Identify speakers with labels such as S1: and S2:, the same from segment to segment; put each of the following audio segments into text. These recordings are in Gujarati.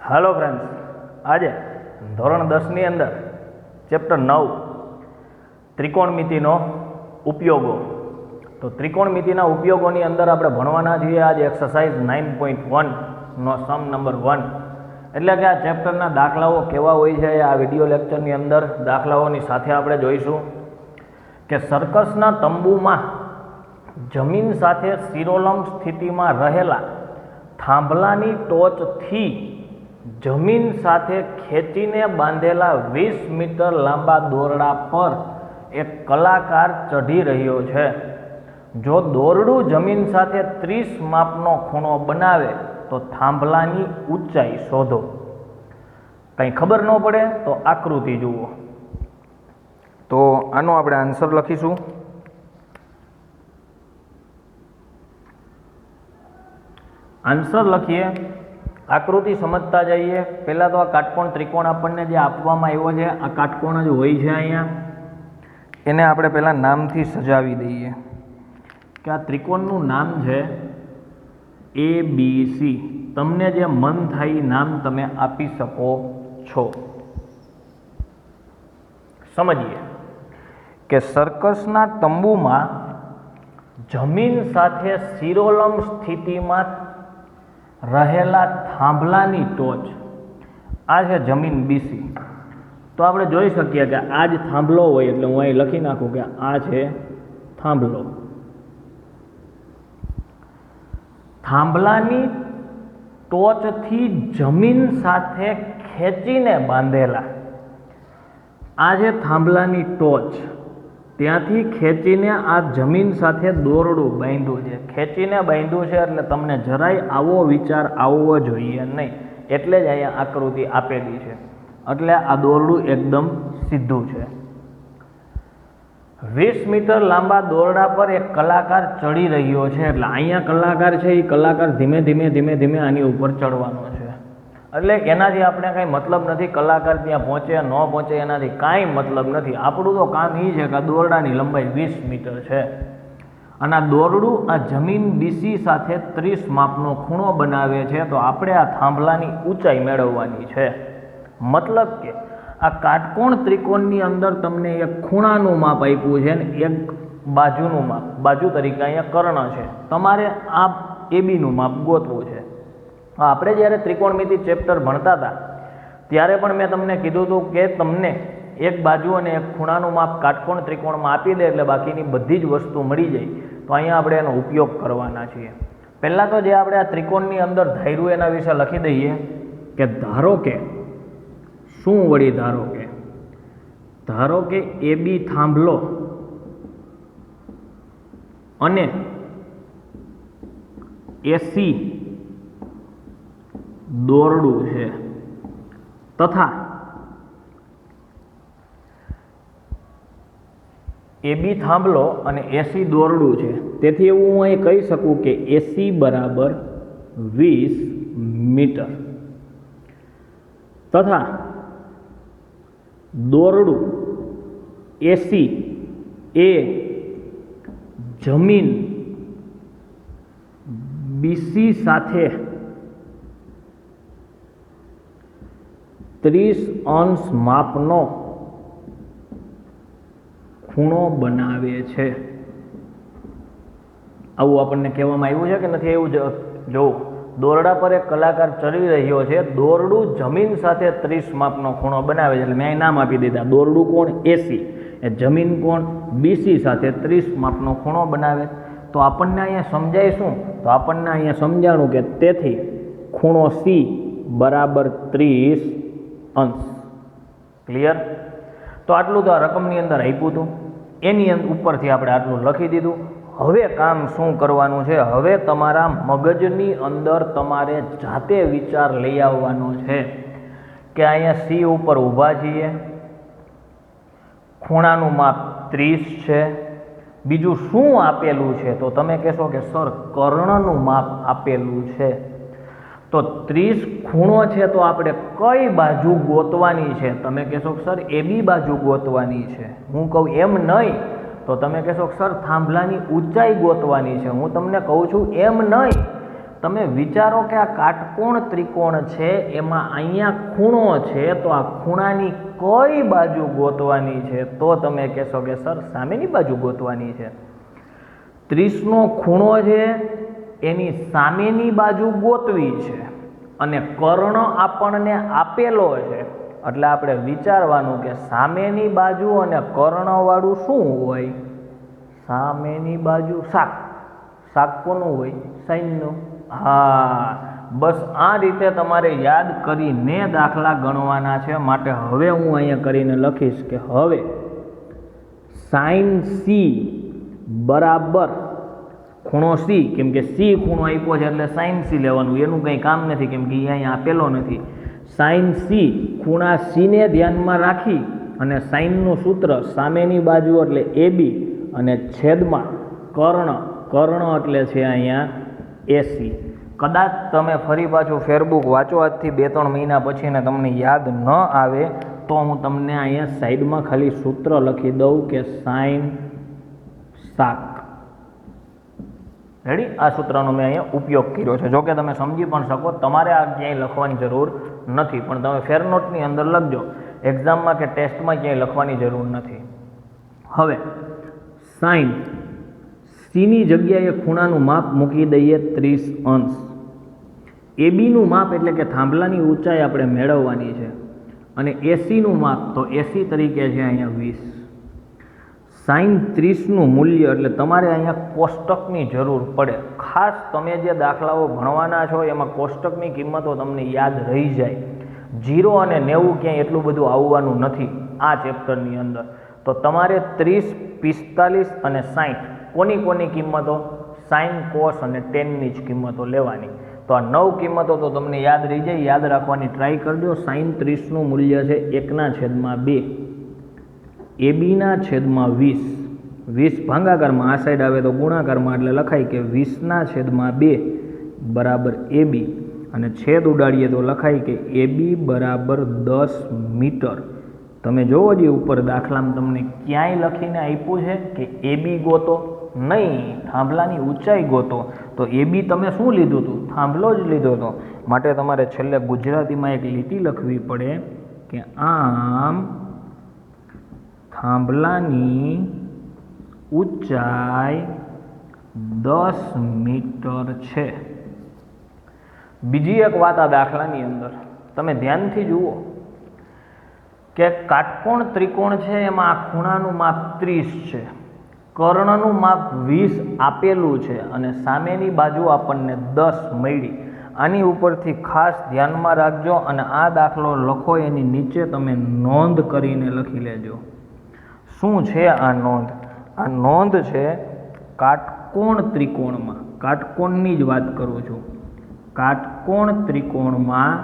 S1: हेलो फ्रेंड्स, आज ધોરણ 10 ની અંદર ચેપ્ટર 9 ત્રિકોણમિતિનો ઉપયોગો। તો ત્રિકોણમિતિના ઉપયોગોની અંદર આપણે ભણવાના છીએ આજ એક્સરસાઇઝ 9.1 નો સમ નંબર 1। એટલે કે આ ચેપ્ટરના દાખલાઓ કેવા હોય છે આ વિડિયો લેક્ચરની અંદર દાખલાઓની સાથે આપણે જોઈશું કે સર્કસના તંબુમાં જમીન સાથે શિરોલંબ સ્થિતિમાં રહેલા થાંભલાની ટોચથી જમીન સાથે ખેંચીને બાંધેલા 20 મીટર લાંબા દોરડા પર એક કલાકાર ચઢી રહ્યો છે। જો દોરડું જમીન સાથે 30 માપનો ખૂણો બનાવે તો થાંભલાની ઊંચાઈ શોધો। કંઈ ખબર ન પડે તો આકૃતિ જુઓ। તો આનો આપણે આન્સર લખીશું। આન્સર લખીએ, આકૃતિ સમજતા જઈએ। પહેલાં તો આ કાટકોણ ત્રિકોણ આપણને જે આપવામાં આવ્યો છે આ કાટકોણ જ હોય છે। અહીંયા એને આપણે પહેલાં નામથી સજાવી દઈએ કે આ ત્રિકોણનું નામ છે ABC। તમને જે મન થાય નામ તમે આપી શકો છો। સમજીએ કે સર્કસના તંબુમાં જમીન સાથે શિરોલંબ સ્થિતિમાં રહેલા થાંભલાની ટોચ આ છે જમીન BC। તો આપણે જોઈ શકીએ કે આ જ થાંભલો હોય એટલે હું અહીં લખી નાખું કે આ છે થાંભલો। થાંભલાની ટોચથી જમીન સાથે ખેંચીને બાંધેલા આ છે થાંભલાની ટોચ, ત્યાંથી ખેંચીને આ જમીન સાથે દોરડું બાંધ્યું છે। ખેંચીને બાંધ્યું છે એટલે તમને જરાય આવો વિચાર આવવો જોઈએ નહીં, એટલે જ અહીંયા આકૃતિ આપેલી છે। એટલે આ દોરડું એકદમ સીધું છે। 20 મીટર લાંબા દોરડા પર એક કલાકાર ચડી રહ્યો છે। એટલે અહીંયા કલાકાર છે એ કલાકાર ધીમે ધીમે આની ઉપર ચડવાનો છે। એટલે એનાથી આપણે કાંઈ મતલબ નથી, કલાકાર ત્યાં પહોંચે ન પહોંચે એનાથી કાંઈ મતલબ નથી। આપણું તો કામ એ છે કે આ દોરડાની લંબાઈ 20 મીટર છે અને આ દોરડું આ જમીન BC સાથે 30 માપનો ખૂણો બનાવે છે। તો આપણે આ થાંભલાની ઊંચાઈ મેળવવાની છે। મતલબ કે આ કાટકોણ ત્રિકોણની અંદર તમને એક ખૂણાનું માપ આપ્યું છે ને એક બાજુનું માપ, બાજુ તરીકે અહીંયા કર્ણ છે, તમારે આ ABનું માપ ગોતવું છે। આપણે જ્યારે ત્રિકોણમિતિ ચેપ્ટર ભણતા હતા ત્યારે પણ મેં તમને કીધું હતું કે તમને એક બાજુ અને એક ખૂણાનું માપ કાટકોણ ત્રિકોણમાં આપી દે એટલે બાકીની બધી જ વસ્તુ મળી જાય। તો અહીંયા આપણે એનો ઉપયોગ કરવાના છીએ। પહેલાં તો જે આપણે આ ત્રિકોણની અંદર ધાર્યું એના વિશે લખી દઈએ કે ધારો કે શું વળી ધારો કે AB થાંભલો અને AC દોરડું છે તથા AB થાંભલો અને AC દોરડું છે। તેથી એવું હું અહીં કહી શકું કે AC બરાબર 20 મીટર તથા દોરડું AC એ જમીન BC સાથે 30° માપનો ખૂણો બનાવે છે। આવું આપણને કહેવામાં આવ્યું છે કે નથી આવ્યું? જો દોરડા પર એક કલાકાર ચડી રહ્યો છે, દોરડું જમીન સાથે 30 માપનો ખૂણો બનાવે છે। એટલે મેં અહીં નામ આપી દીધા, દોરડું કોણ? AC, એ જમીન કોણ? BC સાથે 30 માપનો ખૂણો બનાવે। તો આપણને અહીંયા સમજાય શું? તો આપણને અહીંયા સમજાણું કે તેથી ખૂણો C બરાબર 30°। ક્લિયર? તો આટલું તો આ રકમની અંદર આપ્યું હતું, એની ઉપરથી આપણે આટલું લખી દીધું। હવે કામ શું કરવાનું છે? હવે તમારા મગજની અંદર તમારે જાતે વિચાર લઈ આવવાનો છે કે અહીંયા C ઉપર ઊભા છીએ, ખૂણાનું માપ 30 છે, બીજું શું આપેલું છે? તો તમે કહેશો કે સર કર્ણનું માપ આપેલું છે। તો 30 ખૂણો છે તો આપણે કઈ બાજુ ગોતવાની છે? તમે કહેશો કે સર AB બાજુ ગોતવાની છે। હું કહું એમ નહીં તો તમે કહેશો કે સર થાંભલાની ઊંચાઈ ગોતવાની છે। હું તમને કહું છું એમ નહીં તમે વિચારો કે આ કાટકોણ ત્રિકોણ છે, એમાં અહીંયા ખૂણો છે, તો આ ખૂણાની કઈ બાજુ ગોતવાની છે? તો તમે કહેશો કે સર સામેની બાજુ ગોતવાની છે. 30નો ખૂણો છે એની સામેની બાજુ ગોતવી છે અને કર્ણ આપણને આપેલો છે, એટલે આપણે વિચારવાનું કે સામેની બાજુ અને કર્ણવાળું શું હોય? સામેની બાજુ શાક કોનું હોય? સાઈનનું. હા, બસ આ રીતે તમારે યાદ કરીને દાખલા ગણવાના છે. માટે હવે હું અહીંયા કરીને લખીશ કે હવે સાઈન સી બરાબર ખૂણો સી, કેમ કે સી ખૂણો આપ્યો છે એટલે સાઈન સી લેવાનું, એનું કંઈ કામ નથી કેમ કે અહીંયા આપેલો નથી. સાઈન સી ખૂણા સીને ધ્યાનમાં રાખી અને સાઈનનું સૂત્ર સામેની બાજુ એટલે AB અને છેદમાં કર્ણ એટલે છે અહીંયા AC. કદાચ તમે ફરી પાછું ફેરબુક વાંચો આજથી 2-3 મહિના પછી ને તમને યાદ ન આવે તો હું તમને અહીંયા સાઈડમાં ખાલી સૂત્ર લખી દઉં કે સાઈન શાક. રેડી? આ સૂત્રનો મેં અહીંયા ઉપયોગ કર્યો છે. જોકે તમે સમજી પણ શકો, તમારે આ ક્યાંય લખવાની જરૂર નથી, પણ તમે ફેરનોટની અંદર લખજો. એક્ઝામમાં કે ટેસ્ટમાં ક્યાંય લખવાની જરૂર નથી. હવે સાઈન સીની જગ્યાએ ખૂણાનું માપ મૂકી દઈએ 30 અંશ. એબીનું માપ એટલે કે થાંભલાની ઊંચાઈ આપણે મેળવવાની છે અને એસીનું માપ તો એસી તરીકે છે અહીંયા 20. સાઈન 30નું મૂલ્ય એટલે તમારે અહીંયા કોષ્ટકની જરૂર પડે. ખાસ તમે જે દાખલાઓ ભણવાના છો એમાં કોષ્ટકની કિંમતો તમને યાદ રહી જાય. 0 અને 90 ક્યાંય એટલું બધું આવવાનું નથી આ ચેપ્ટરની અંદર. તો તમારે 30, 45 અને 60 કોની કિંમતો? સાઈન, કોસ અને ટેનની જ કિંમતો લેવાની. તો આ 9 કિંમતો તો તમને યાદ રહી જાય, યાદ રાખવાની ટ્રાય કરજો. સાઈન 30નું મૂલ્ય છે 1/2, AB/20. 20 ભાગાકારમાં આ સાઈડ આવે તો ગુણાકારમાં, એટલે લખાય કે 20/2 બરાબર AB અને છેદ ઉડાડીએ તો લખાય કે AB બરાબર 10 મીટર. તમે જોવો જે ઉપર દાખલામાં તમને ક્યાંય લખીને આપ્યું છે કે AB ગોતો? નહીં, થાંભલાની ઊંચાઈ ગોતો. તો AB તમે શું લીધું હતું? થાંભલો જ લીધો હતો. માટે તમારે છેલ્લે ગુજરાતીમાં એક લીટી લખવી પડે કે આમ થાંભલાની ઊંચાઈ 10 મીટર છે. બીજી એક વાત આ દાખલાની અંદર તમે ધ્યાનથી જુઓ કે કાટકોણ ત્રિકોણ છે, એમાં આ ખૂણાનું માપ 30 છે, કર્ણનું માપ 20 આપેલું છે અને સામેની બાજુ આપણને 10 મળી. આની ઉપરથી ખાસ ધ્યાનમાં રાખજો અને આ દાખલો લખો એની નીચે તમે નોંધ કરીને લખી લેજો. શું છે આ નોંધ? આ નોંધ છે કાટકોણ ત્રિકોણમાં, કાટકોણની જ વાત કરું છું. કાટકોણ ત્રિકોણમાં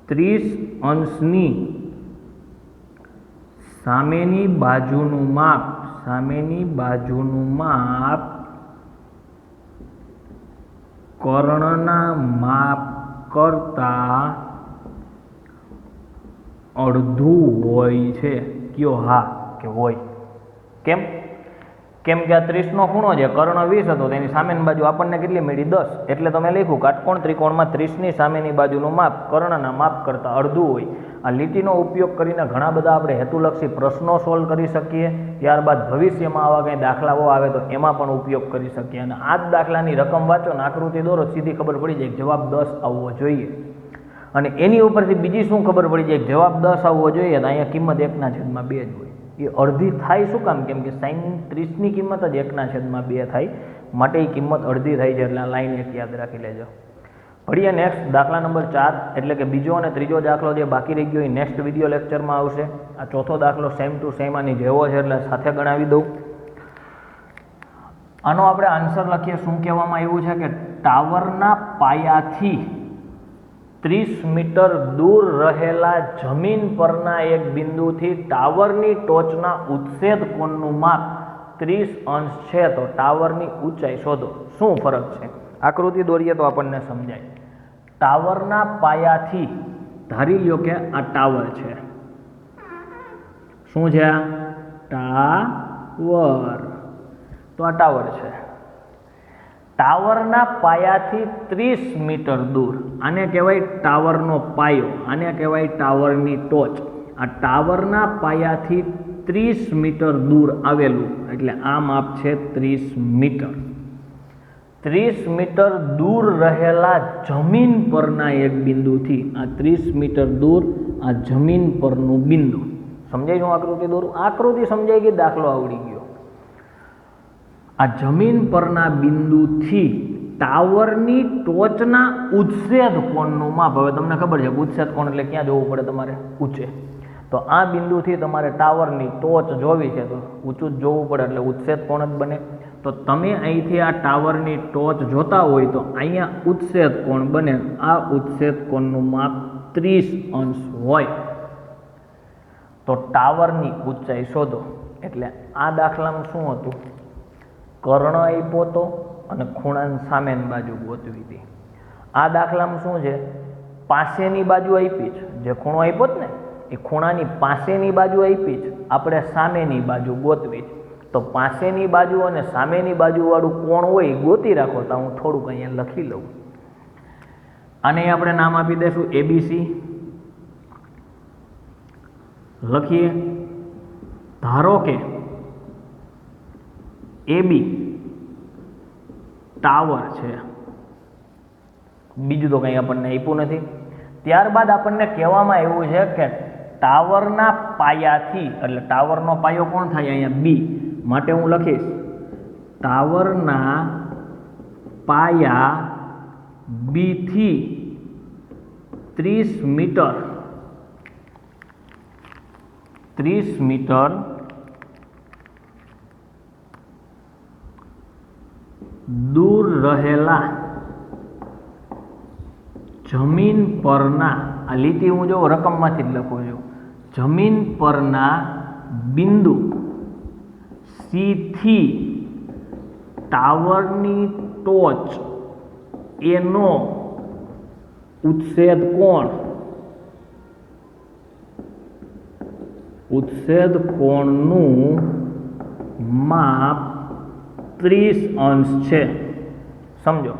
S1: 30 અંશની સામેની બાજુનું માપ કર્ણના માપ કરતા અડધું હોય છે. કયો? હા કે હોય. કેમ કે આ 30નો ખૂણો છે, કર્ણ 20 હતો, તેની સામેની બાજુ આપણને કેટલી મળી? 10. એટલે તમે લખ્યું કાટકોણ ત્રિકોણમાં 30ની સામેની બાજુનું માપ કર્ણના માપ કરતાં અડધું હોય. આ લીટીનો ઉપયોગ કરીને ઘણા બધા આપણે હેતુલક્ષી પ્રશ્નો સોલ્વ કરી શકીએ. ત્યારબાદ ભવિષ્યમાં આવા કંઈ દાખલાઓ આવે તો એમાં પણ ઉપયોગ કરી શકીએ. અને આ જ દાખલાની રકમ વાંચો ને આકૃતિ દોરો, સીધી ખબર પડી જાય જવાબ 10 આવવો જોઈએ. અને એની ઉપરથી બીજી શું ખબર પડી જાય? જવાબ 10 આવવો જોઈએ તો અહીંયા કિંમત 1/2 જ હોય. એ અડધી થાય શું કામ? કેમ કે સાઈન 30ની કિંમત જ 1/2 થાય, માટે એ કિંમત અડધી થાય છે. એટલે આ લાઈન એક યાદ રાખી લેજો. ભણીએ નેક્સ્ટ દાખલા નંબર 4, એટલે કે બીજો અને ત્રીજો દાખલો જે બાકી રહી ગયો એ નેક્સ્ટ વિડીયો લેક્ચરમાં આવશે. આ ચોથો દાખલો સેમ ટુ સેમ આની જેવો છે એટલે સાથે ગણાવી દઉં. આનો આપણે આન્સર લખીએ. શું કહેવામાં આવ્યું છે કે ટાવરના પાયાથી 30 મીટર દૂર રહેલા જમીન પરના એક બિંદુથી ટાવરની ટોચના ઉત્સેદ કોણનું માપ 30 અંશ છે. તો ટાવરની ઊંચાઈ શોધો. શું ફરક છે? આકૃતિ દોરીએ તો આપણને સમજાય. ટાવરના પાયાથી ધારી લ્યો કે આ ટાવર છે. શું છે આ? ટાવર. તો આ ટાવર છે. ટાવરના પાયાથી 30 મીટર દૂર, આને કહેવાય ટાવરનો પાયો, આને કહેવાય ટાવરની ટોચ. આ ટાવરના પાયાથી 30 મીટર દૂર આવેલું, એટલે આ માપ છે 30 મીટર. 30 મીટર દૂર રહેલા જમીન પરના એક બિંદુથી, આ 30 મીટર દૂર આ જમીન પરનું બિંદુ. સમજાય હું આકૃતિ દોરું? આકૃતિ સમજાઈ ગઈ, દાખલો આવડી ગયો. આ જમીન પરના બિંદુથી ટાવરની ટોચના ઉચ્છેદ કોણનું માપ. હવે તમને ખબર છે ઉચ્છેદ કોણ એટલે ક્યાં જોવું પડે તમારે? ઊંચે. તો આ બિંદુથી તમારે ટાવરની ટોચ જોવી છે તો ઊંચું જ જોવું પડે, એટલે ઉચ્છેદ કોણ જ બને. તો તમે અહીંથી આ ટાવરની ટોચ જોતા હોય તો અહીંયા ઉચ્છેદ કોણ બને. આ ઉચ્છેદ કોણનું માપ 30 અંશ હોય. તો ટાવરની ઊંચાઈ શોધો. એટલે આ દાખલામાં શું હતું? કર્ણ આપ્યો હતો અને ખૂણાની સામેની બાજુ ગોતવી હતી. આ દાખલામાં શું છે? પાસેની બાજુ આપી છે, જે ખૂણો આપ્યો જ ને એ ખૂણાની પાસેની બાજુ આપી છે, આપણે સામેની બાજુ ગોતવી છે. તો પાસેની બાજુ અને સામેની બાજુવાળું કોણ હોય એ ગોતી રાખો. તો હું થોડુંક અહીંયા લખી લઉં. આને આપણે નામ આપી દઈશું ABC. લખીએ. ધારો કે AB ટાવર છે, બીજું તો કંઈ આપણને આપ્યું નથી. ત્યારબાદ આપણને કહેવામાં આવ્યું છે કે ટાવરના પાયાથી, એટલે ટાવરનો પાયો કોણ થાય અહીંયા? B. માટે હું લખીશ ટાવરના પાયા B થી 30 મીટર દૂર રહેલા જમીન પરના, આ લીટી હું જો રકમમાંથી જ લખું છું, જમીન પરના બિંદુ C થી ટાવરની ટોચ એનો ઉચ્છેદ કોણનું માપ 30 અંશ છે. સમજો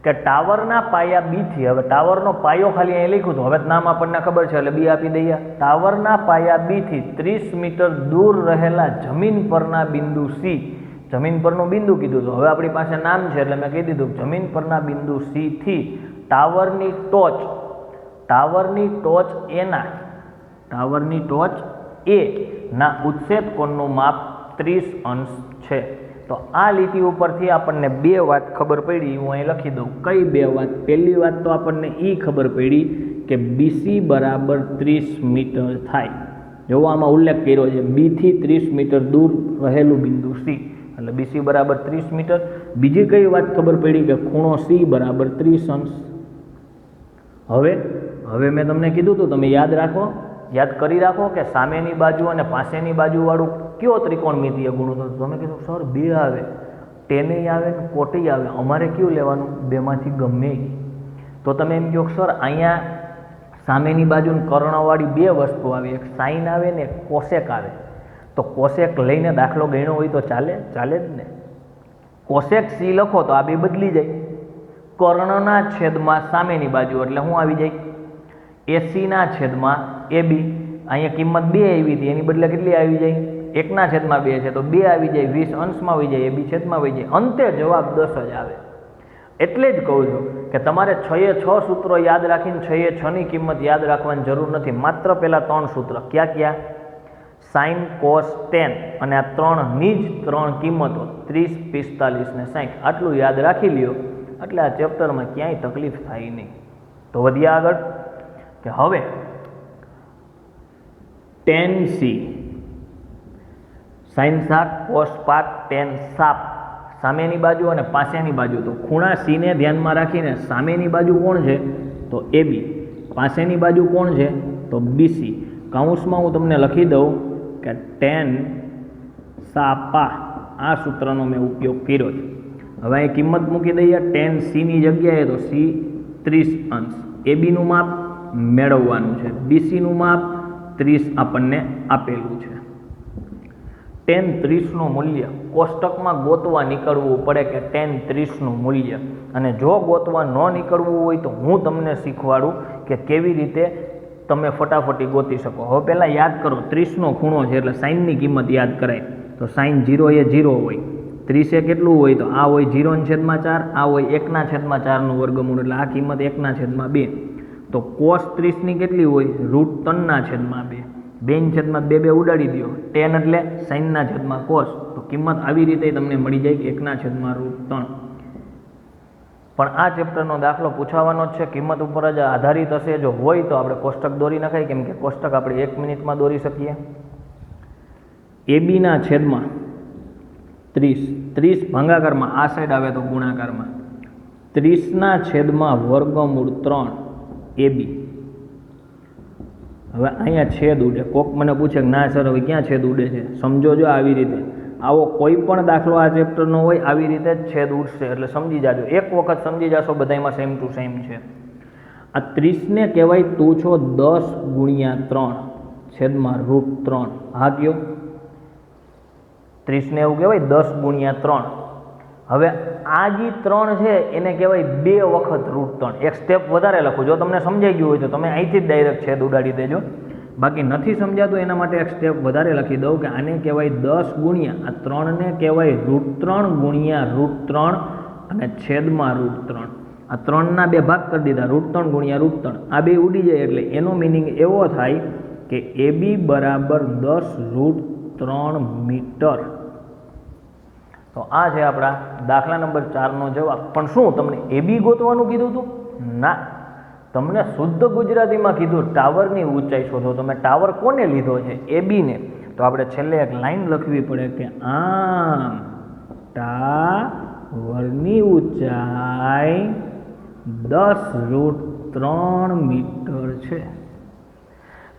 S1: કે ટાવરના પાયા B થી, હવે ટાવરનો પાયો ખાલી અહીં લખ્યું હતું, હવે નામ આપણને ખબર છે એટલે B આપી દઈએ. ટાવરના પાયા B થી 30 મીટર દૂર રહેલા જમીન પરના બિંદુ C, જમીન પરનું બિંદુ કીધું હતું, હવે આપણી પાસે નામ છે એટલે મેં કહી દીધું જમીન પરના બિંદુ C થી ટાવરની ટોચ A ના ઉચ્છેદ કોણનું માપ 30 અંશ છે. તો આ લીટી ઉપરથી આપણને બે વાત ખબર પડી, હું અહીં લખી દઉં. કઈ બે વાત? પહેલી વાત તો આપણને એ ખબર પડી કે BC બરાબર 30 મીટર થાય. જોવો આમાં ઉલ્લેખ કર્યો છે B થી 30 મીટર દૂર રહેલું બિંદુ C, એટલે BC બરાબર 30 મીટર. બીજી કઈ વાત ખબર પડી કે ખૂણો C બરાબર 30 અંશ. હવે મેં તમને કીધું હતું, તમે યાદ કરી રાખો કે સામેની બાજુ અને પાસેની બાજુ વાળું કયો ત્રિકોણમિતિય ગુણોત્તર? તમે કીધું સર બે આવે, ટેનેય આવે ને કોટેય આવે, અમારે કયું લેવાનું? બેમાંથી ગમે. તો તમે એમ કહો સર અહીંયા સામેની બાજુ કર્ણવાળી બે વસ્તુ આવે, એક સાઇન આવે ને એક કોસેક આવે. તો કોસેક લઈને દાખલો ગણ્યો હોય તો ચાલે જ ને. કોસેક C લખો તો આ બે બદલી જાય. કર્ણના છેદમાં સામેની બાજુ એટલે શું આવી જાય? AC ના છેદમાં AB. અહીંયા કિંમત 2 આવી હતી, એની બદલે કેટલી આવી જાય? 1/2 છે તો 2 આવી જાય, 20 અંશમાં આવી જાય, AB છેદમાં આવી જાય, અંતે જવાબ 10 જ આવે. એટલે જ કહું છું કે તમારે 6 સૂત્રો યાદ રાખીને 6 ની કિંમત યાદ રાખવાની જરૂર નથી. માત્ર પેલા 3 સૂત્ર ક્યાં? સાઇન, કોસ, ટેન, અને આ 3ની જ 3 કિંમતો 30, 45 ને 60 આટલું યાદ રાખી લ્યો એટલે આ ચેપ્ટરમાં ક્યાંય તકલીફ થાય નહીં. તો વધ્યા આગળ કે હવે tan C, sin સાક, cos પાક, tan સાપ, સામેની બાજુ અને પાસેની બાજુ. તો ખૂણા C ને ધ્યાનમાં રાખીને સામેની બાજુ કોણ છે? તો AB. પાસેની બાજુ કોણ છે? તો BC. કૌંસમાં હું તમને લખી દઉં કે tan સાપા. આ સૂત્રનો મેં ઉપયોગ કર્યો છે. હવે અહીં કિંમત મૂકી દઈએ. tan C ની જગ્યાએ તો C 30 અંશ. AB નું માપ મેળવવાનું છે. BC નું માપ 30 આપણને આપેલું છે. tan 30નું મૂલ્ય કોષ્ટકમાં ગોતવા નીકળવું પડે કે tan 30નું મૂલ્ય, અને જો ગોતવા ન નીકળવું હોય તો હું તમને શીખવાડું કે કેવી રીતે તમે ફટાફટી ગોતી શકો. હવે પહેલાં યાદ કરો, 30નો ખૂણો છે એટલે સાઇનની કિંમત યાદ કરાય. તો સાઇન 0 એ 0 હોય, 30 એ કેટલું હોય તો આ હોય 0/4, આ હોય 1/4નું વર્ગમૂળ, એટલે આ કિંમત 1/2. તો cos 30ની કેટલી હોય? √3/2. 2/2 ઉડાડી દો, tan એટલે sin/cos. તો કિંમત આવી રીતે તમને મળી જાય કે 1/√3. પણ આ ચેપ્ટરનો દાખલો પૂછાવાનો જ છે, કિંમત ઉપર જ આધારિત હશે. જો હોય તો આપણે કોષ્ટક દોરી નખાય, કેમ કે કોષ્ટક આપણે 1 મિનિટમાં દોરી શકીએ. AB/30, 30 ભાગાકારમાં આ સાઈડ આવે તો ગુણાકારમાં, 30/√3 AB. હવે અહીંયા છેદ ઉડે. કોક મને પૂછે કે ના સર હવે ક્યાં છેદ ઉડે છે? સમજો જો આવી રીતે, આવો કોઈ પણ દાખલો આ ચેપ્ટરનો હોય આવી રીતે જ છેદ ઉડશે, એટલે સમજી જાજો. એક વખત સમજી જાશો બધામાં સેમ ટુ સેમ છે. આ 30ને કહેવાય તું છો 10/3/√3. હા કયો? 30ને એવું કહેવાય 10/3. હવે આ જે 3 છે એને કહેવાય 2 વખત √3. એક સ્ટેપ વધારે લખું, જો તમને સમજાઈ ગયું હોય તો તમે અહીંથી જ ડાયરેક્ટ છેદ ઉડાડી દેજો. બાકી નથી સમજાતું એના માટે એક સ્ટેપ વધારે લખી દઉં કે આને કહેવાય 10 આ 3ને કહેવાય √3/√3 અને છેદમાં √3. આ 3ના 2 ભાગ કરી દીધા, √3/√3. આ 2 ઉડી જાય એટલે એનો મિનિંગ એવો થાય કે AB બરાબર 10√3 મીટર. તો આ છે આપણા દાખલા નંબર 4નો જવાબ. પણ શું તમને AB ગોતવાનું કીધું હતું? ના, તમને શુદ્ધ ગુજરાતીમાં કીધું ટાવરની ઊંચાઈ શોધો. તમે ટાવર કોને લીધો છે? AB ને. તો આપણે છેલ્લે એક લાઈન લખવી પડે કે આમ ટાવરની ઊંચાઈ 10√3 મીટર છે.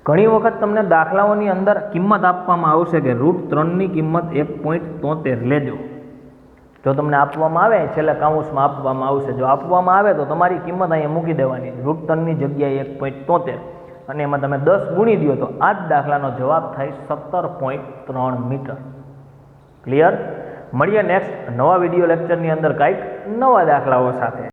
S1: ઘણી વખત તમને દાખલાઓની અંદર કિંમત આપવામાં આવશે કે √3ની કિંમત 1.73 લેજો. જો તમને આપવામાં આવે, છેલ્લે કાઉન્સમાં આપવામાં આવશે, જો આપવામાં આવે તો તમારી કિંમત અહીંયા મૂકી દેવાની, √3ની જગ્યાએ 1.73, અને એમાં તમે 10 ગુણી દો તો આ જ દાખલાનો જવાબ થાય 17.3 મીટર. ક્લિયર? મળીએ નેક્સ્ટ નવા વિડીયો લેક્ચરની અંદર કાંઈક નવા દાખલાઓ સાથે.